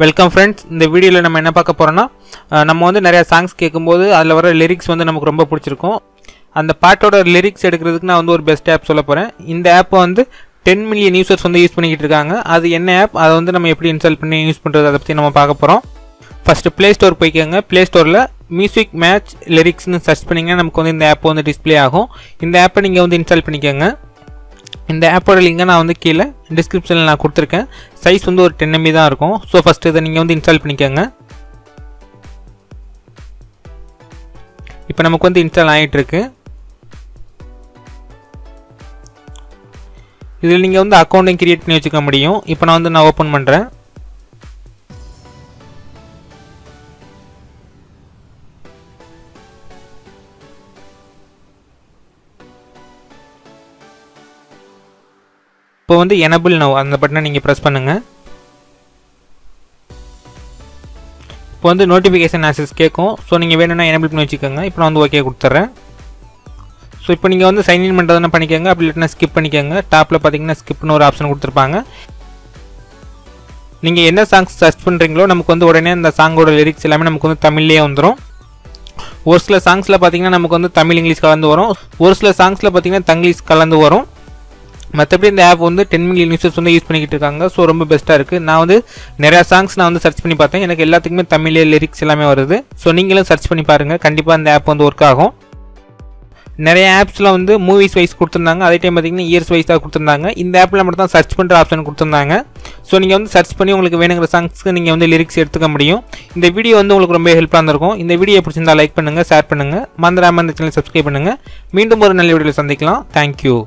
Welcome friends. இந்த வீடியோவில் நம்ம என்ன பார்க்க போகிறோன்னா, நம்ம வந்து நிறையா சாங்ஸ் கேட்கும்போது அதில் வர லிரிக்ஸ் வந்து நமக்கு ரொம்ப பிடிச்சிருக்கும். அந்த பாட்டோட லிரிக்ஸ் எடுக்கிறதுக்கு நான் வந்து ஒரு பெஸ்ட் ஆப் சொல்ல போகிறேன். இந்த ஆப்பை வந்து 10 மில்லியன் யூசர்ஸ் வந்து யூஸ் பண்ணிக்கிட்டு இருக்காங்க. அது என்ன ஆப், அதை வந்து நம்ம எப்படி இன்ஸ்டால் பண்ணி யூஸ் பண்ணுறது, அதை பற்றி நம்ம பார்க்க போகிறோம். ஃபஸ்ட்டு ப்ளே ஸ்டோர் போய்க்கோங்க. ப்ளே ஸ்டோரில் மியூசிக் மேட்ச் லிரிக்ஸ்னு சர்ச் பண்ணிங்கன்னா நமக்கு வந்து இந்த ஆப் வந்து டிஸ்பிளே ஆகும். இந்த ஆப்பை நீங்கள் வந்து இன்ஸ்டால் பண்ணிக்கோங்க. இந்த ஆப்போட லிங்கை நான் வந்து கீழே டிஸ்கிரிப்ஷனில் நான் கொடுத்துருக்கேன். சைஸ் வந்து ஒரு 10 MB தான் இருக்கும். ஸோ ஃபஸ்ட்டு இதை நீங்கள் வந்து இன்ஸ்டால் பண்ணிக்கோங்க. இப்போ நமக்கு வந்து இன்ஸ்டால் ஆகிட்டுருக்கு. இதில் நீங்கள் வந்து அக்கௌண்ட்டையும் கிரியேட் பண்ணி வச்சுக்க முடியும். இப்போ நான் ஓப்பன் பண்ணுறேன். இப்போ வந்து எனபிள் நவ் அந்த பட்டனை நீங்கள் ப்ரெஸ் பண்ணுங்கள். இப்போ வந்து நோட்டிஃபிகேஷன் ஆக்சஸ் கேட்கும். ஸோ நீங்கள் வேணும்னா எனபிள் பண்ணி வச்சுக்கோங்க. இப்போ நான் வந்து ஓகே கொடுத்துட்றேன். ஸோ இப்போ நீங்கள் வந்து சைன்இன் பண்ணுறதுனா பண்ணிக்கோங்க. அப்படி இல்லைன்னா ஸ்கிப் பண்ணிக்கோங்க. டாப்பில் பார்த்தீங்கன்னா ஸ்கிப்னு ஒரு ஆப்ஷன் கொடுத்துருப்பாங்க. நீங்கள் என்ன சாங்ஸ் சர்ச் பண்ணுறீங்களோ நமக்கு வந்து உடனே அந்த சாங்கோட லிரிக்ஸ் எல்லாமே நமக்கு வந்து தமிழ்லேயே வந்துடும். ஒரு சில சாங்ஸில் பார்த்தீங்கன்னா நமக்கு வந்து தமிழ் இங்கிலீஷ் கலந்து வரும். ஒரு சில சாங்ஸில் பார்த்தீங்கன்னா தங்கிலீஷ் கலந்து வரும். மற்றபடி இந்த ஆப் வந்து 10 மில்லியன் யூசர்ஸ் வந்து யூஸ் பண்ணிக்கிட்டு இருக்காங்க. ஸோ ரொம்ப பெஸ்ட்டாக இருக்குது. நான் வந்து நிறையா சாங்ஸ் நான் வந்து சர்ச் பண்ணி பார்த்தேன். எனக்கு எல்லாத்துக்குமே தமிழே லிரிக்ஸ் எல்லாமே வருது. ஸோ நீங்களும் சர்ச் பண்ணி பாருங்கள். கண்டிப்பாக இந்த ஆப் வந்து ஒர்க் ஆகும். நிறைய ஆப்ஸில் வந்து மூவிஸ் வைஸ் கொடுத்துருந்தாங்க. அதே டைம் பார்த்தீங்கன்னா இயர்ஸ் வைஸாக கொடுத்துருந்தாங்க. இந்த ஆப்பில் மட்டும் தான் சர்ச் பண்ணுற ஆப்ஷன் கொடுத்துருந்தாங்க. ஸோ நீங்கள் வந்து சர்ச் பண்ணி உங்களுக்கு வேணுங்கிற சாங்ஸ்க்கு நீங்கள் வந்து லிரிக்ஸ் எடுத்துக்க முடியும். இந்த வீடியோ வந்து உங்களுக்கு ரொம்ப ஹெல்ப்ஃபுல்லாக இருந்திருக்கும். இந்த வீடியோ பிடிச்சிருந்தா லைக் பண்ணுங்கள், ஷேர் பண்ணுங்கள், மறந்துடாமல் இந்த சேனல் சப்ஸ்கிரைப் பண்ணுங்கள். மீண்டும் ஒரு நல்ல வீடியோவில் சந்திக்கலாம். தேங்க்யூ.